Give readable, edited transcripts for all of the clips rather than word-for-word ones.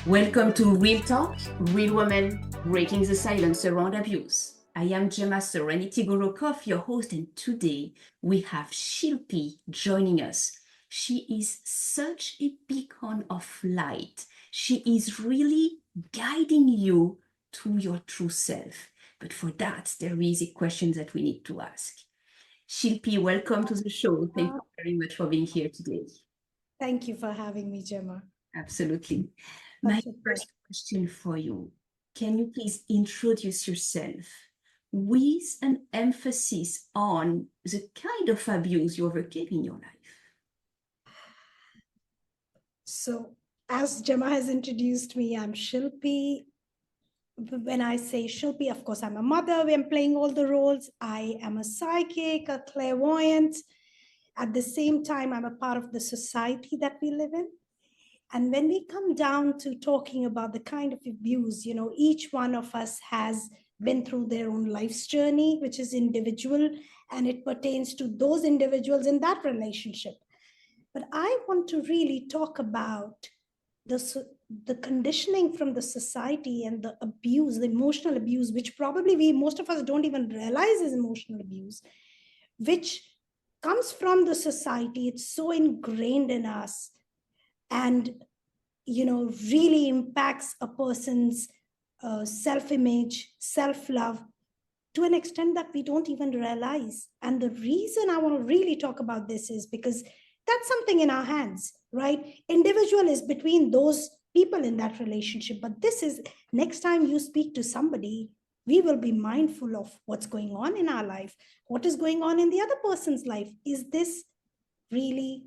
Welcome to Real Talk, Real Women, Breaking the Silence Around Abuse. I am Gemma Serenity Gorokhoff, your host, and today we have Shilpi joining us. She is such a beacon of light. She is really guiding you to your true self. But for that, there is a question that we need to ask. Shilpi, welcome to the show. Thank you very much for being here today. Thank you for having me, Gemma. Absolutely. My first question for you, can you please introduce yourself with an emphasis on the kind of abuse you overcame in your life? So, as Gemma has introduced me, I'm Shilpi. When I say Shilpi, of course, I'm a mother. I'm playing all the roles. I am a psychic, a clairvoyant. At the same time, I'm a part of the society that we live in. And when we come down to talking about the kind of abuse, each one of us has been through their own life's journey, which is individual, and it pertains to those individuals in that relationship. But I want to really talk about the conditioning from the society and the abuse, the emotional abuse, which probably most of us don't even realize is emotional abuse, which comes from the society. It's so ingrained in us and really impacts a person's self-image, self-love to an extent that we don't even realize. And the reason I want to really talk about this is because that's something in our hands, right? Individual is between those people in that relationship, but this is next time you speak to somebody, we will be mindful of what's going on in our life, what is going on in the other person's life. Is this really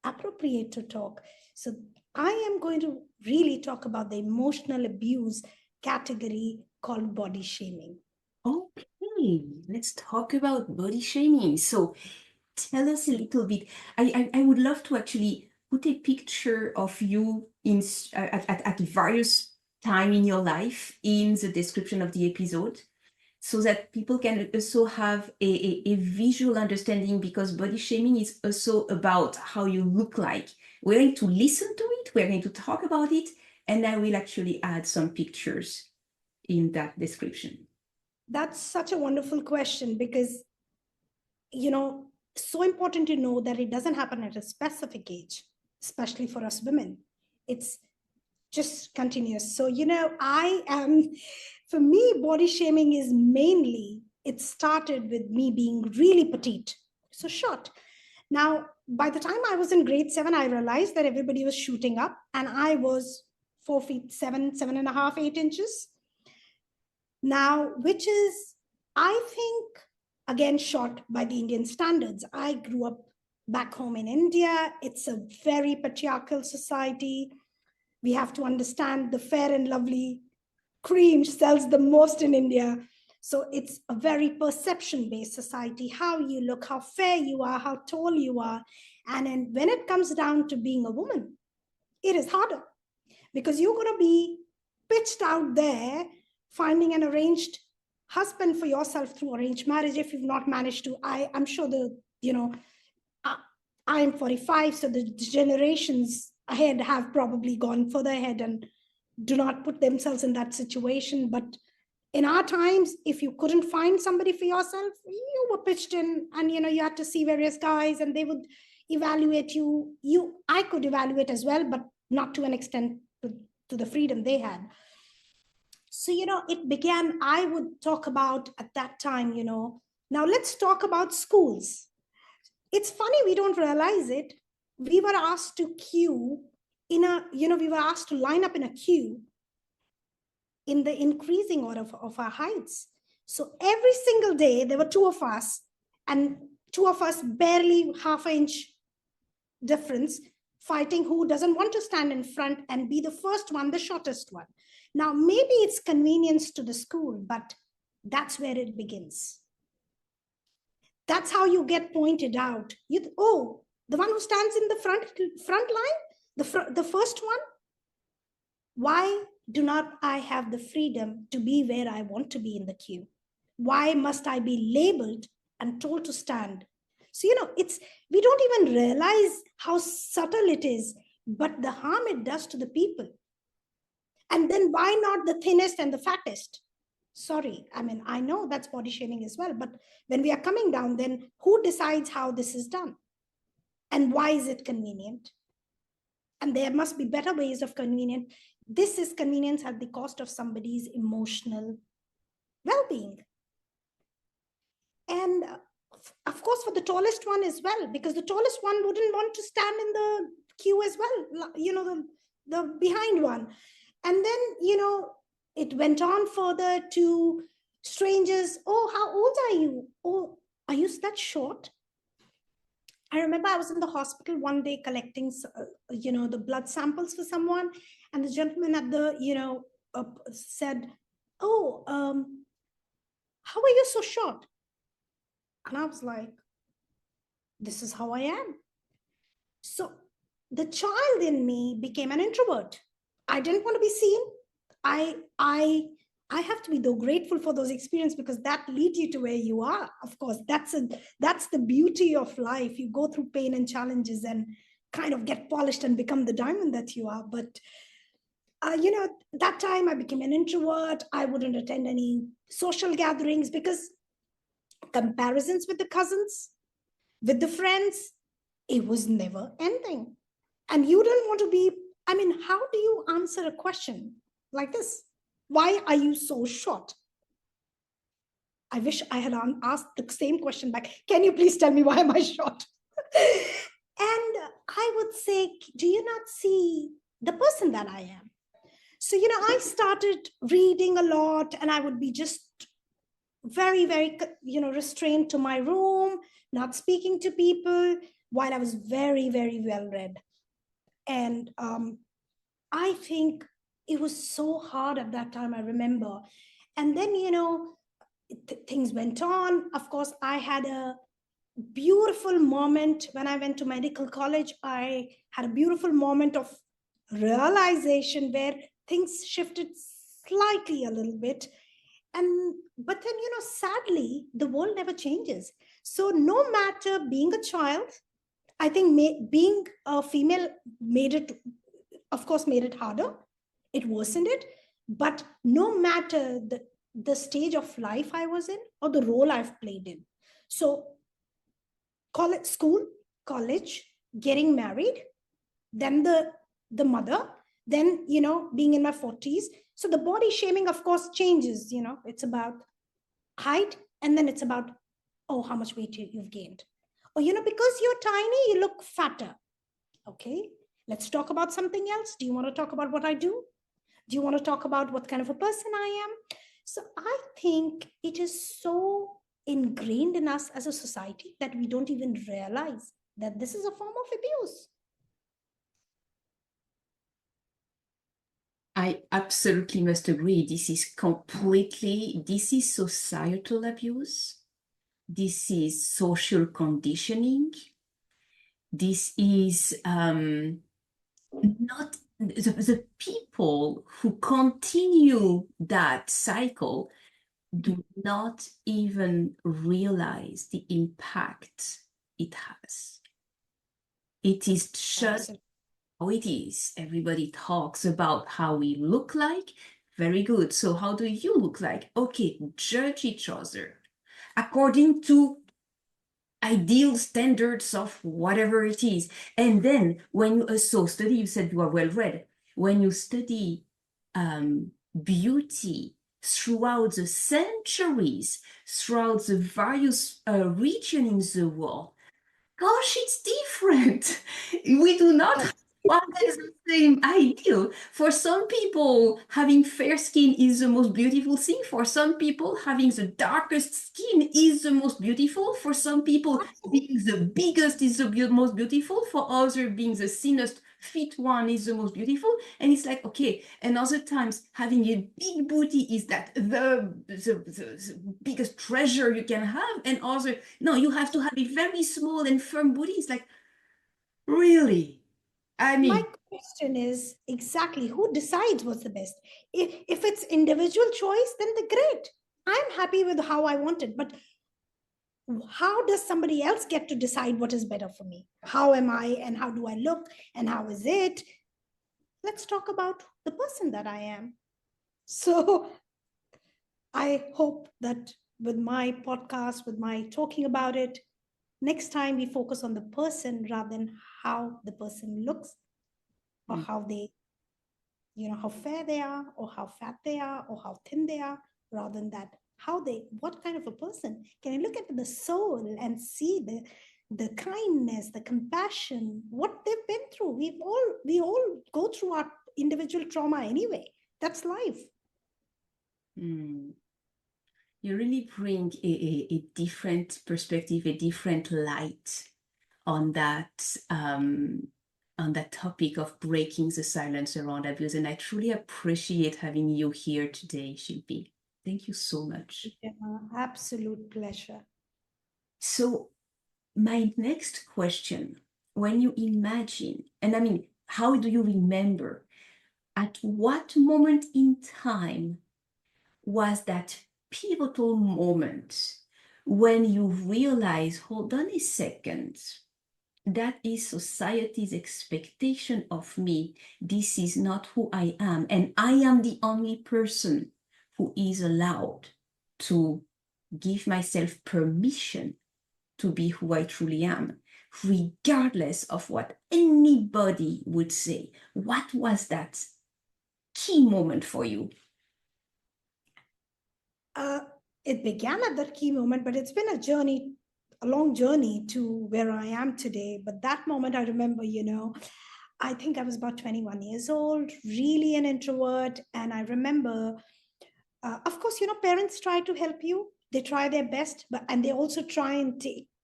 appropriate to talk? So I am going to really talk about the emotional abuse category called body shaming. Okay, let's talk about body shaming. So tell us a little bit. I would love to actually put a picture of you at various time in your life in the description of the episode, so that people can also have a visual understanding, because body shaming is also about how you look like. We're going to listen to it, we're going to talk about it, and I will actually add some pictures in that description. That's such a wonderful question because, so important to know that it doesn't happen at a specific age, especially for us women. It's just continuous. So, for me, body shaming is mainly, it started with me being really petite, so short. Now, by the time I was in grade 7, I realized that everybody was shooting up and I was 4 feet 7.5, 8 inches. Now, which is, I think, again, short by the Indian standards. I grew up back home in India. It's a very patriarchal society. We have to understand the fair and lovely cream sells the most in India. So it's a very perception-based society, how you look, how fair you are, how tall you are. And then when it comes down to being a woman, it is harder because you're going to be pitched out there finding an arranged husband for yourself through arranged marriage if you've not managed to. I'm sure I'm 45, so the generations ahead have probably gone further ahead and do not put themselves in that situation. But in our times, if you couldn't find somebody for yourself, you were pitched in and you had to see various guys and they would evaluate you. I could evaluate as well, but not to an extent to the freedom they had. So it began, I would talk about at that time, now let's talk about schools. It's funny, we don't realize it. We were asked to queue we were asked to line up in a queue in the increasing order of our heights. So every single day, there were two of us, and two of us barely half an inch difference, fighting who doesn't want to stand in front and be the first one, the shortest one. Now, maybe it's convenience to the school, but that's where it begins. That's how you get pointed out. The one who stands in the front line, the first one. Why do not I have the freedom to be where I want to be in the queue? Why must I be labeled and told to stand? So, we don't even realize how subtle it is, but the harm it does to the people. And then why not the thinnest and the fattest? Sorry, I mean, I know that's body shaming as well, but when we are coming down, then who decides how this is done? And why is it convenient? And there must be better ways of convenient. This is convenience at the cost of somebody's emotional well-being. And of course, for the tallest one as well, because the tallest one wouldn't want to stand in the queue as well, the behind one. And then, it went on further to strangers. Oh, how old are you? Oh, are you that short? I remember I was in the hospital one day collecting, the blood samples for someone. And the gentleman at the, said, oh, how are you so short? And I was like, this is how I am. So the child in me became an introvert. I didn't want to be seen. I have to be though grateful for those experiences, because that leads you to where you are. Of course, that's the beauty of life. You go through pain and challenges and kind of get polished and become the diamond that you are. But that time I became an introvert. I wouldn't attend any social gatherings because comparisons with the cousins, with the friends, it was never ending. And you don't want to be, I mean, how do you answer a question like this? Why are you so short? I wish I had asked the same question back. Can you please tell me why am I short? And I would say, do you not see the person that I am? So, I started reading a lot, and I would be just very, very, restrained to my room, not speaking to people, while I was very, very well read. And I think it was so hard at that time, I remember. And then, things went on. Of course, I had a beautiful moment when I went to medical college. I had a beautiful moment of realization where things shifted slightly a little bit. But then, sadly, the world never changes. So no matter being a child, I think being a female made it harder. It worsened it. But no matter the stage of life I was in or the role I've played in. So college, getting married, then the mother, then, being in my 40s. So the body shaming, of course, changes. It's about height, and then it's about, oh, how much weight you've gained. Or, because you're tiny, you look fatter. Okay, let's talk about something else. Do you want to talk about what I do? Do you want to talk about what kind of a person I am? So I think it is so ingrained in us as a society that we don't even realize that this is a form of abuse. I absolutely must agree. This is societal abuse. This is social conditioning. This is not the people who continue that cycle do not even realize the impact it has. It is just how it is. Everybody talks about how we look like. Very good. So how do you look like? Okay, judge each other according to ideal standards of whatever it is. And then when you study, you said you are well read. When you study beauty throughout the centuries, throughout the various regions in the world, gosh, it's different. We do not have always the same ideal. For some people, having fair skin is the most beautiful thing. For some people, having the darkest skin is the most beautiful. For some people, being the biggest is the most beautiful. For others, being the thinnest fit one is the most beautiful. And it's like, okay, and other times having a big booty is that the biggest treasure you can have. And other, no, you have to have a very small and firm booty. It's like, really? I My mean, question is exactly who decides what's the best? If it's individual choice, then the great. I'm happy with how I want it, but how does somebody else get to decide what is better for me? How am I, and how do I look, and how is it? let's talk about the person that I am. So I hope that with my podcast, with my talking about it, next time we focus on the person rather than how the person looks or how they, how fair they are or how fat they are or how thin they are, rather than that, what kind of a person. Can you look at the soul and see the kindness, the compassion, what they've been through? We all go through our individual trauma anyway. That's life. Mm. You really bring a different perspective, a different light on that topic of breaking the silence around abuse. And I truly appreciate having you here today, Shilpi. Thank you so much. Absolute pleasure. So my next question, when you imagine, and I mean, how do you remember, at what moment in time was that pivotal moment when you realize, hold on a second, that is society's expectation of me. This is not who I am. And I am the only person who is allowed to give myself permission to be who I truly am, regardless of what anybody would say. What was that key moment for you? It began at that key moment, but it's been a long journey to where I am today. But that moment, I remember, I think I was about 21 years old, really an introvert. And I remember, of course, parents try to help you. They try their best, and they also try and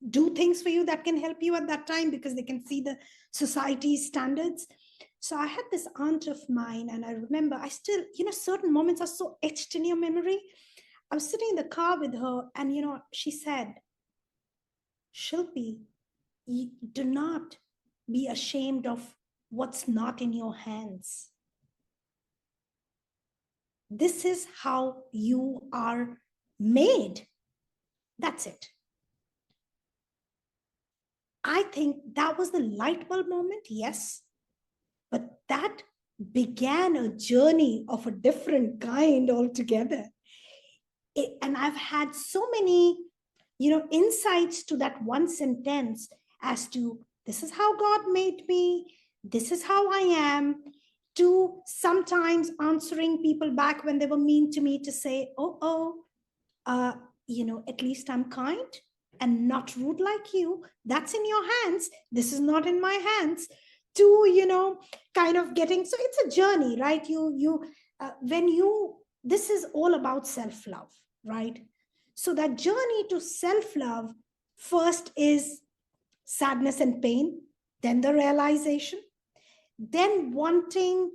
do things for you that can help you at that time because they can see the society's standards. So I had this aunt of mine, and I remember I still, certain moments are so etched in your memory. I was sitting in the car with her, and she said, Shilpi, you do not be ashamed of what's not in your hands. This is how you are made. That's it. I think that was the light bulb moment, yes. But that began a journey of a different kind altogether. And I've had so many, insights to that one sentence as to this is how God made me, this is how I am, to sometimes answering people back when they were mean to me to say, at least I'm kind and not rude like you. That's in your hands. This is not in my hands. To, kind of getting, so it's a journey, right? This is all about self-love, right? So that journey to self-love first is sadness and pain, then the realization, then wanting,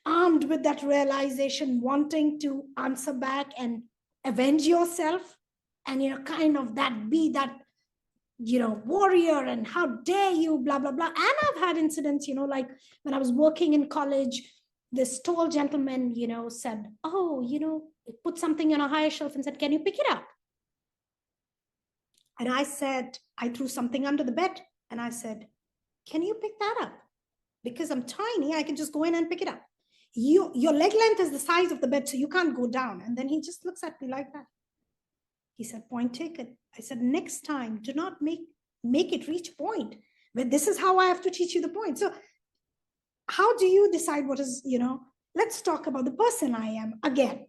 armed with that realization, wanting to answer back and avenge yourself, and kind of be that warrior, and how dare you, blah blah blah. And I've had incidents, like when I was working in college, this tall gentleman said, put something on a higher shelf and said, can you pick it up? And I said, I threw something under the bed, and I said, can you pick that up? Because I'm tiny, I can just go in and pick it up. Your leg length is the size of the bed, so you can't go down. And then he just looks at me like that. He said, point taken. I said, next time, do not make it reach a point where this is how I have to teach you the point. So how do you decide what is, let's talk about the person I am again.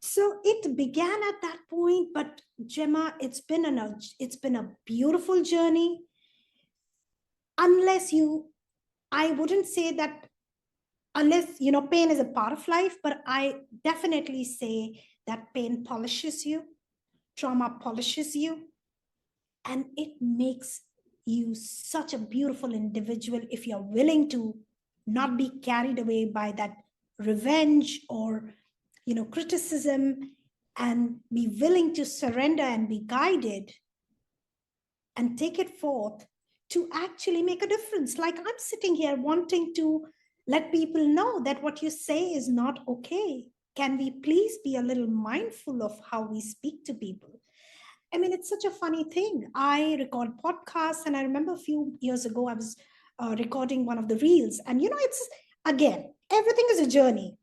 So it began at that point, but Gemma, it's been a beautiful journey. I wouldn't say that unless, pain is a part of life, but I definitely say that pain polishes you, trauma polishes you, and it makes you such a beautiful individual if you're willing to not be carried away by that revenge or, criticism, and be willing to surrender and be guided and take it forth to actually make a difference. Like I'm sitting here wanting to let people know that what you say is not okay. Can we please be a little mindful of how we speak to people? I mean, it's such a funny thing. I record podcasts, and I remember a few years ago, I was recording one of the reels. And, it's, again, everything is a journey.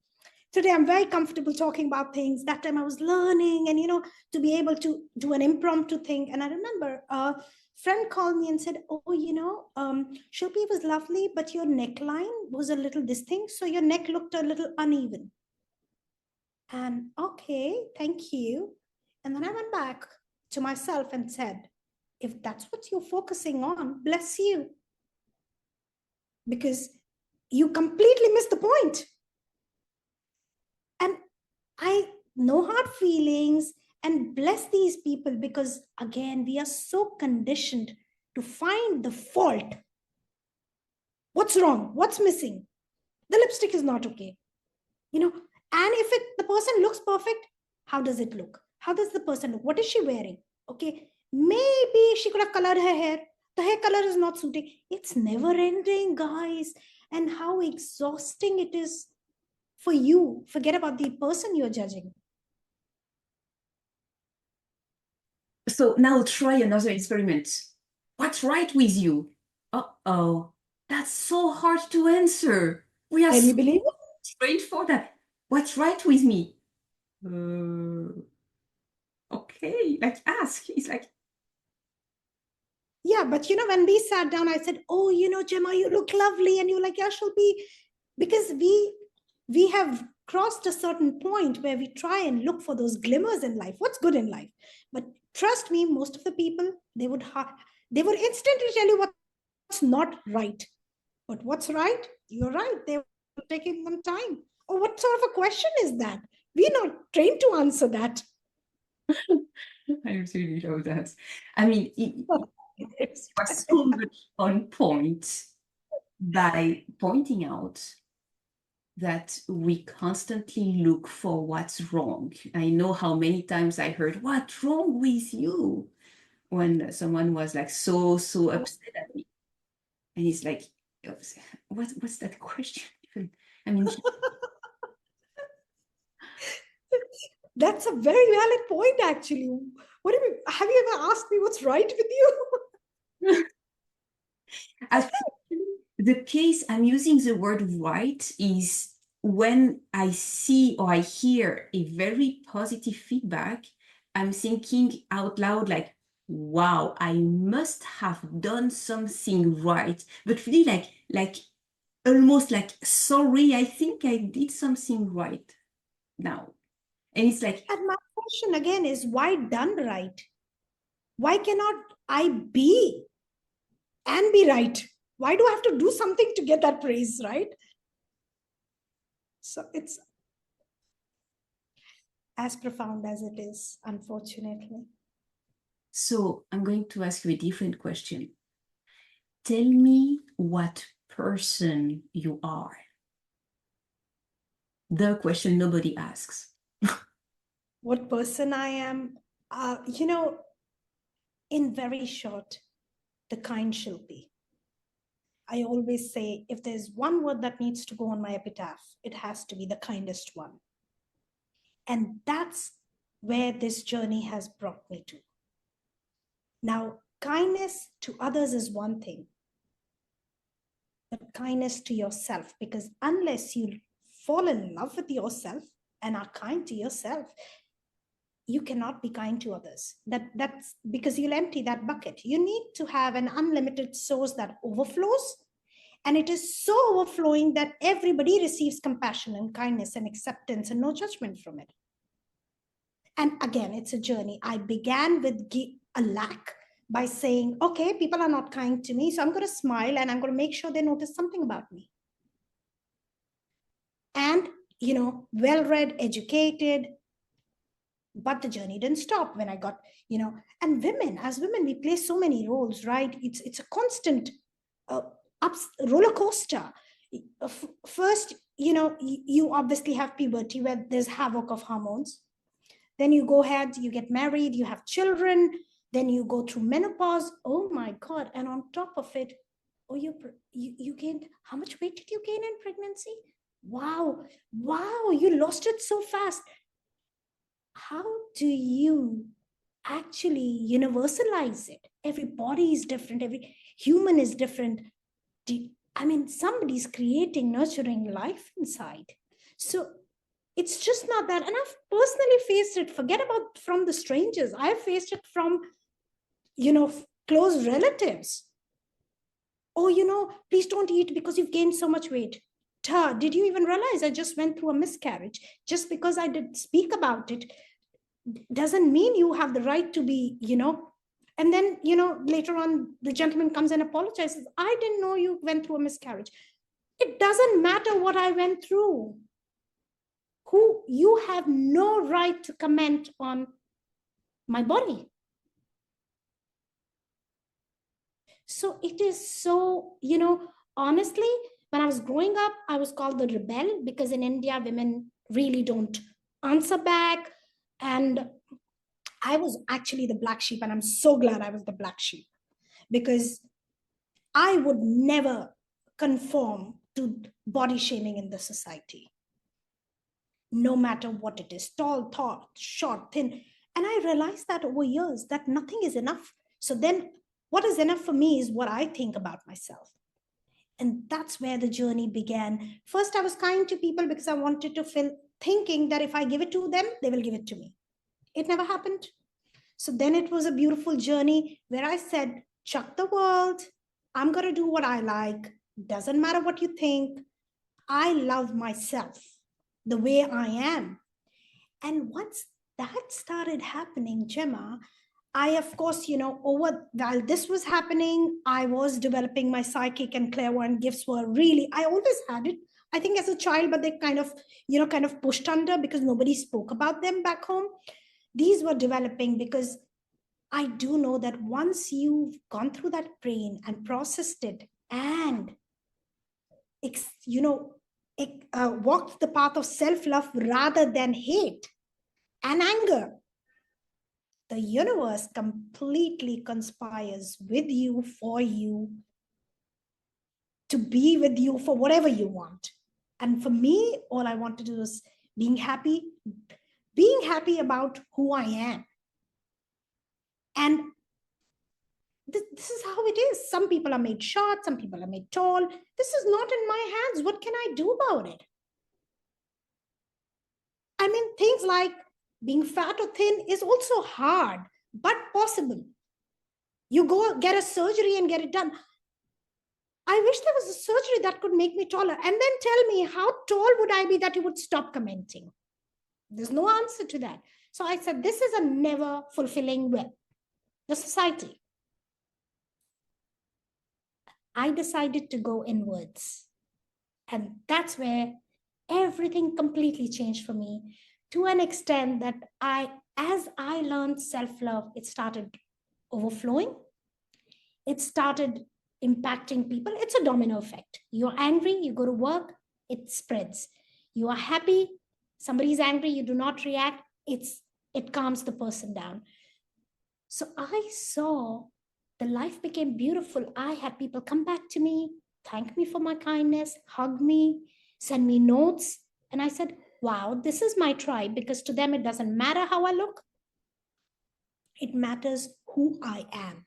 Today, I'm very comfortable talking about things. That time I was learning and, to be able to do an impromptu thing. And I remember a friend called me and said, oh, Shilpi was lovely, but your neckline was a little distinct. So your neck looked a little uneven. And okay, thank you. And then I went back to myself and said, if that's what you're focusing on, bless you. Because you completely missed the point. And I no hard feelings and bless these people, because again, we are so conditioned to find the fault. What's wrong? What's missing? The lipstick is not okay. And if the person looks perfect, how does it look? How does the person look? What is she wearing? Okay, maybe she could have colored her hair. The hair color is not suiting. It's never ending, guys. And how exhausting it is for you. Forget about the person you're judging. So now try another experiment. What's right with you? Uh-oh, that's so hard to answer. We are Can you so believe it? trained for that. What's right with me? Okay, like ask. It's like, yeah, but when we sat down, I said, oh, Gemma, you look lovely. And you're like, yeah, Shilpi, because we have crossed a certain point where we try and look for those glimmers in life. What's good in life? But trust me, most of the people, they would instantly tell you what's not right. But what's right? You're right. They're taking them time. Or what sort of a question is that? We're not trained to answer that. I really know that. I mean, it was so much on point by pointing out that we constantly look for what's wrong. I know how many times I heard, "What's wrong with you?" when someone was like so upset at me. And he's like, what's that question even? I mean, That's a very valid point, actually. What do you, have you ever asked me what's right with you? actually, the case I'm using the word right is when I see or I hear a very positive feedback, I'm thinking out loud like, wow, I must have done something right. But really like almost like, sorry, I think I did something right now. And it's like, And my question again is, why done right? Why cannot I be and be right? Why do I have to do something to get that praise, right? So it's as profound as it is, unfortunately. so I'm going to ask you a different question. Tell me what person you are. The question nobody asks. What person I am, in very short, the kind Shilpi. I always say, if there's one word that needs to go on my epitaph, it has to be the kindest one. And that's where this journey has brought me to. Now, kindness to others is one thing, but kindness to yourself, because unless you fall in love with yourself and are kind to yourself, you cannot be kind to others. That's because you'll empty that bucket. You need to have an unlimited source that overflows, and it is so overflowing that everybody receives compassion and kindness and acceptance and no judgment from it. And again, it's a journey. I began with a lack by saying, okay, people are not kind to me, so I'm going to smile and I'm going to make sure they notice something about me. And, well-read, educated, but the journey didn't stop when I got, and women, as women, we play so many roles, right? It's a constant roller coaster. First, you obviously have puberty where there's havoc of hormones. Then you go ahead, you get married, you have children, then you go through menopause. Oh my God. And on top of it, oh, you gained, how much weight did you gain in pregnancy? Wow, you lost it so fast. How do you actually universalize it? Every body is different, every human is different. I mean, somebody's creating, nurturing life inside. So it's just not that. And I've personally faced it. Forget about from the strangers. I've faced it from, close relatives. Oh, please don't eat because you've gained so much weight. Did you even realize I just went through a miscarriage? Just because I did speak about it doesn't mean you have the right to be, And then, later on, the gentleman comes and apologizes. I didn't know you went through a miscarriage. It doesn't matter what I went through. You have no right to comment on my body. So it is so, honestly, when I was growing up, I was called the rebel because in India, women really don't answer back. And I was actually the black sheep. And I'm so glad I was the black sheep because I would never conform to body shaming in the society, no matter what it is, tall, short, thin. And I realized that over years that nothing is enough. So then what is enough for me is what I think about myself. And that's where the journey began. First, I was kind to people because I wanted to feel, thinking that if I give it to them, they will give it to me. It never happened. So then it was a beautiful journey where I said, chuck the world. I'm going to do what I like. Doesn't matter what you think. I love myself the way I am. And once that started happening, Gemma, I, of course, while this was happening, I was developing my psychic and clairvoyant gifts were really, I always had it, I think as a child, but they kind of pushed under because nobody spoke about them back home. These were developing because I do know that once you've gone through that pain and processed it and, walked the path of self-love rather than hate and anger, the universe completely conspires with you, for you, to be with you for whatever you want. And for me, all I want to do is being happy about who I am. And this is how it is. Some people are made short, some people are made tall. This is not in my hands. What can I do about it? I mean, things like being fat or thin is also hard, but possible. You go get a surgery and get it done. I wish there was a surgery that could make me taller. And then tell me, how tall would I be that you would stop commenting? There's no answer to that. So I said, this is a never fulfilling will. The society. I decided to go inwards. And that's where everything completely changed for me, to an extent that as I learned self-love, it started overflowing. It started impacting people. It's a domino effect. You're angry, you go to work, it spreads. You are happy, somebody's angry, you do not react, it calms the person down. So I saw the life became beautiful. I had people come back to me, thank me for my kindness, hug me, send me notes. And I said, wow, this is my tribe, because to them, it doesn't matter how I look. It matters who I am.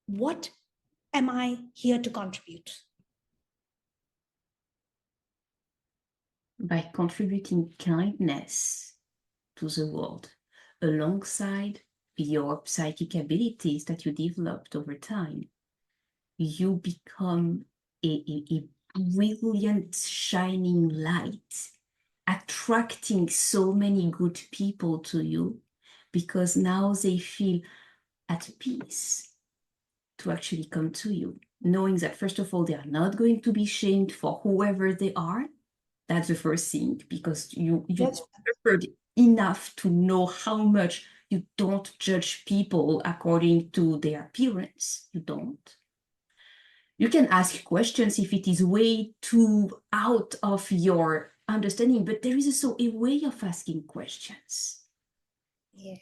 What am I here to contribute? By contributing kindness to the world alongside your psychic abilities that you developed over time, you become a brilliant, shining light, attracting so many good people to you, because now they feel at peace to actually come to you, knowing that, first of all, they are not going to be shamed for whoever they are. That's the first thing, because you suffered enough to know how much you don't judge people according to their appearance. You don't. You can ask questions if it is way too out of your understanding, but there is also a way of asking questions. Yeah.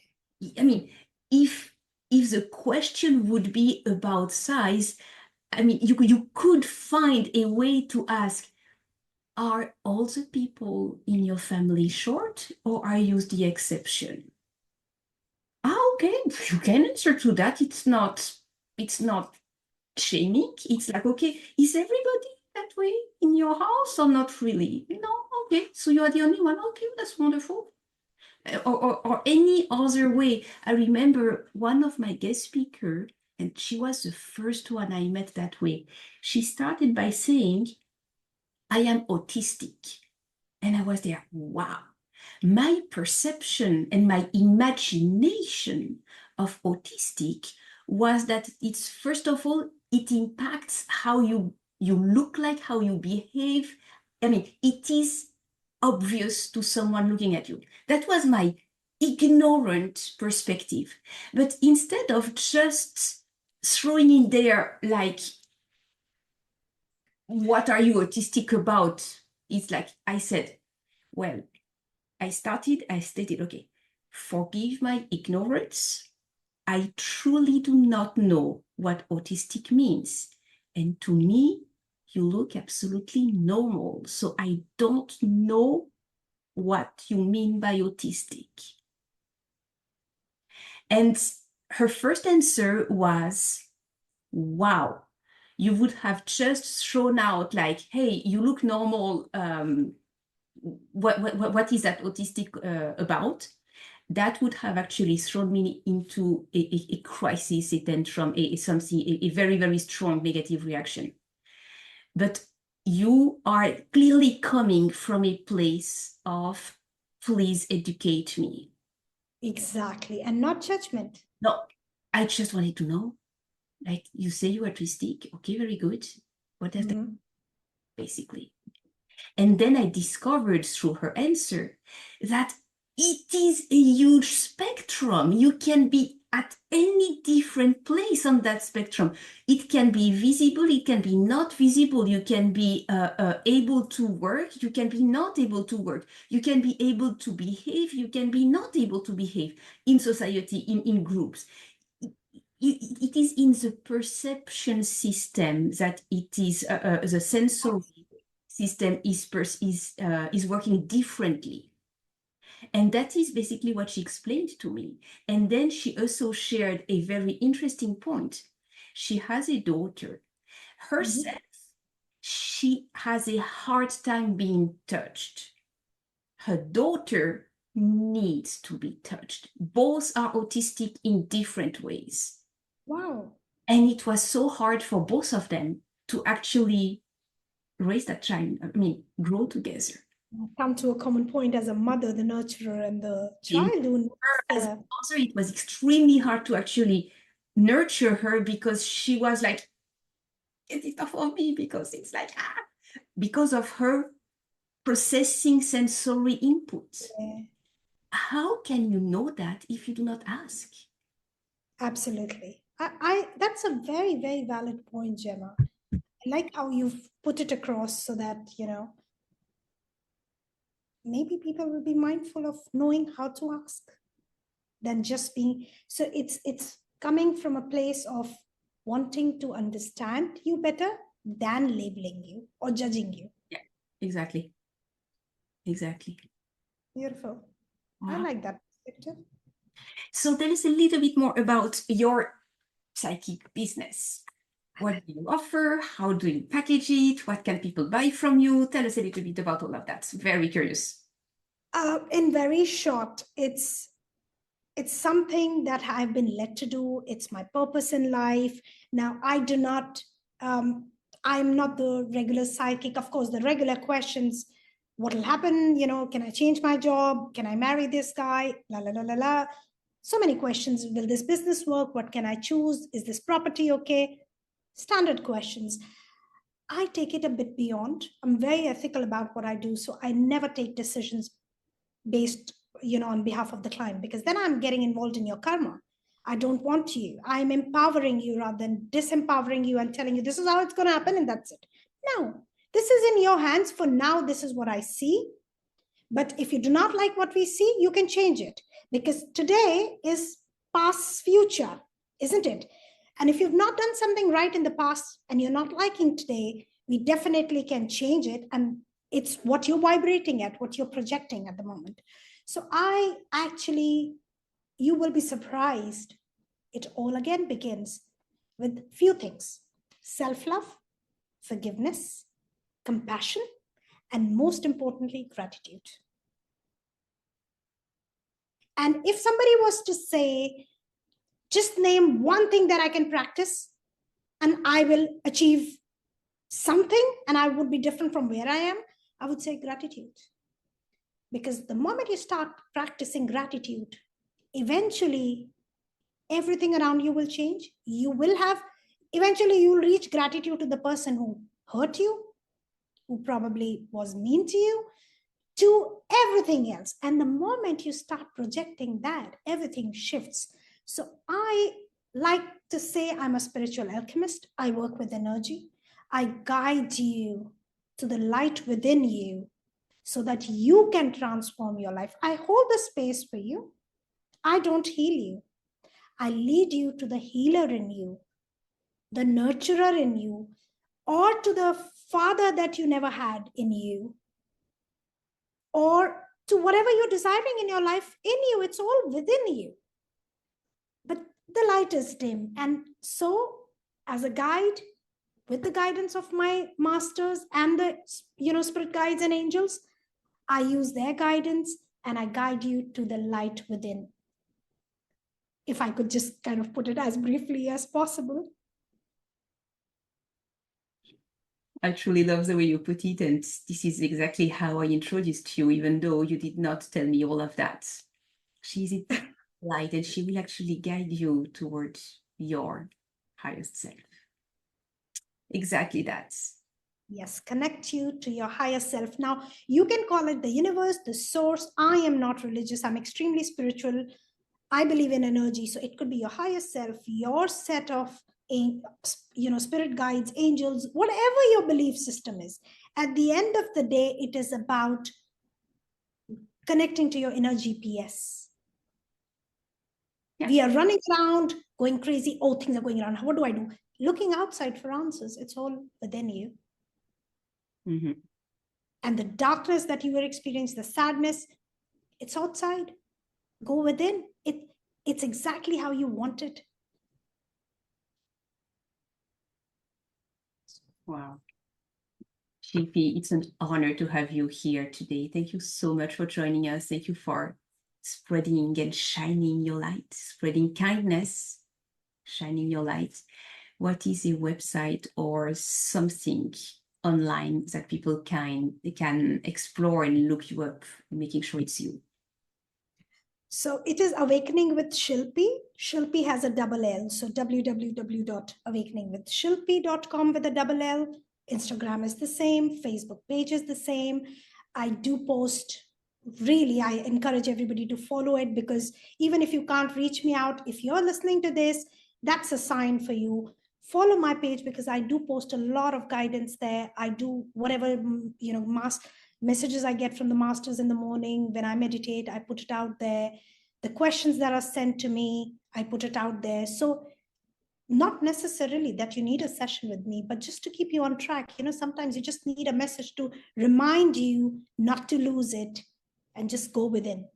I mean, if the question would be about size, I mean, you could find a way to ask, are all the people in your family short, or are you the exception? Ah, okay, you can answer to that. It's not shaming. It's like, okay, is everybody that way in your house or not really? No, okay, so you are the only one. Okay, that's wonderful. Or any other way. I remember one of my guest speakers, and she was the first one I met that way. She started by saying, I am autistic. And I was there, wow. My perception and my imagination of autistic was that it's, first of all, it impacts how you look like, how you behave. I mean, it is obvious to someone looking at you. That was my ignorant perspective. But instead of just throwing in there, like, what are you autistic about? It's like I said, well, I stated, okay, forgive my ignorance. I truly do not know what autistic means. And to me, you look absolutely normal. So I don't know what you mean by autistic. And her first answer was, wow, you would have just thrown out like, hey, you look normal. What is that autistic about? That would have actually thrown me into a crisis, a tantrum, a very, very strong negative reaction. But you are clearly coming from a place of, please educate me. Exactly. And not judgment. No, I just wanted to know, like, you say you're autistic. Okay, very good. What does that basically? And then I discovered through her answer that it is a huge spectrum. You can be at any different place on that spectrum. It can be visible, it can be not visible. You can be able to work, you can be not able to work. You can be able to behave, you can be not able to behave in society, in groups. It is in the perception system that it is the sensory system is working differently. And that is basically what she explained to me. And then she also shared a very interesting point. She has a daughter. Herself, she has a hard time being touched. Her daughter needs to be touched. Both are autistic in different ways. Wow. And it was so hard for both of them to actually raise that child, I mean, grow together. Come to a common point as a mother, the nurturer, and the In child who needs her, as a the... mother, it was extremely hard to actually nurture her because she was like, get it off of me, because it's like, because of her processing sensory input. Yeah, How can you know that if you do not ask? absolutely. That's a very, very valid point, Gemma. I like how you've put it across so that, maybe people will be mindful of knowing how to ask than just being. So it's coming from a place of wanting to understand you better than labeling you or judging you. Yeah, exactly. Exactly. Beautiful. I Wow. like that perspective. So tell us a little bit more about your psychic business. What do you offer? How do you package it? What can people buy from you? Tell us a little bit about all of that. Very curious. In very short, it's something that I've been led to do. It's my purpose in life. Now, I do not, I'm not the regular psychic. Of course, the regular questions, what will happen? Can I change my job? Can I marry this guy? La, la, la, la, la. So many questions. Will this business work? What can I choose? Is this property okay? Standard questions. I take it a bit beyond. I'm very ethical about what I do. So I never take decisions based on behalf of the client, because then I'm getting involved in your karma. I don't want you. I'm empowering you rather than disempowering you and telling you this is how it's going to happen and that's it. No, this is in your hands for now. This is what I see. But if you do not like what we see, you can change it, because today is past future, isn't it? And if you've not done something right in the past and you're not liking today, we definitely can change it. And it's what you're vibrating at, what you're projecting at the moment. So you will be surprised. It all again begins with few things. self-love, forgiveness, compassion, and most importantly, gratitude. And if somebody was to say, just name one thing that I can practice and I will achieve something and I would be different from where I am, I would say gratitude. Because the moment you start practicing gratitude, eventually everything around you will change. Eventually you'll reach gratitude to the person who hurt you, who probably was mean to you, to everything else. And the moment you start projecting that, everything shifts. So I like to say I'm a spiritual alchemist. I work with energy. I guide you to the light within you so that you can transform your life. I hold the space for you. I don't heal you. I lead you to the healer in you, the nurturer in you, or to the father that you never had in you, or to whatever you're desiring in your life in you. It's all within you. But the light is dim. And so, as a guide, with the guidance of my masters and the spirit guides and angels, I use their guidance and I guide you to the light within. If I could just kind of put it as briefly as possible. I truly love the way you put it, and this is exactly how I introduced you, even though you did not tell me all of that. She's a light, and she will actually guide you towards your highest self. Exactly that. Yes, connect you to your higher self. Now, you can call it the universe, the source. I am not religious. I'm extremely spiritual. I believe in energy. So it could be your higher self, your set of spirit guides, angels, whatever your belief system is. At the end of the day, it is about connecting to your inner GPS. Yeah. We are running around, going crazy. Oh, things are going around. What do I do? Looking outside for answers. It's all within you. Mm-hmm. And the darkness that you were experiencing, the sadness, it's outside. Go within. It's exactly how you want it. Wow. Shilpi, it's an honor to have you here today. Thank you so much for joining us. Thank you for spreading and shining your light, spreading kindness, shining your light. What is a website or something online that people can explore and look you up, making sure it's you? So it is Awakening with Shilpi. Shilpi has a double L. So www.awakeningwithshilpi.com with a double L. Instagram is the same. Facebook page is the same. I do post. Really, I encourage everybody to follow it, because even if you can't reach me out, if you're listening to this, that's a sign for you. Follow my page, because I do post a lot of guidance there. I do whatever, messages I get from the masters in the morning. When I meditate, I put it out there. The questions that are sent to me, I put it out there. So not necessarily that you need a session with me, but just to keep you on track. Sometimes you just need a message to remind you not to lose it and just go within.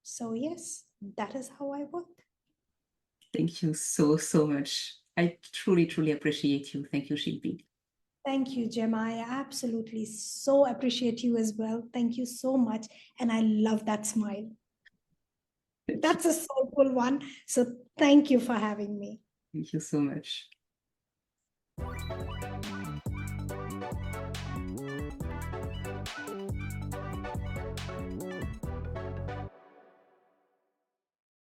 So yes, that is how I work. Thank you so, so much. I truly, truly appreciate you. Thank you, Shilpi. Thank you, Gemma. I absolutely so appreciate you as well. Thank you so much. And I love that smile. That's a soulful one. So thank you for having me. Thank you so much.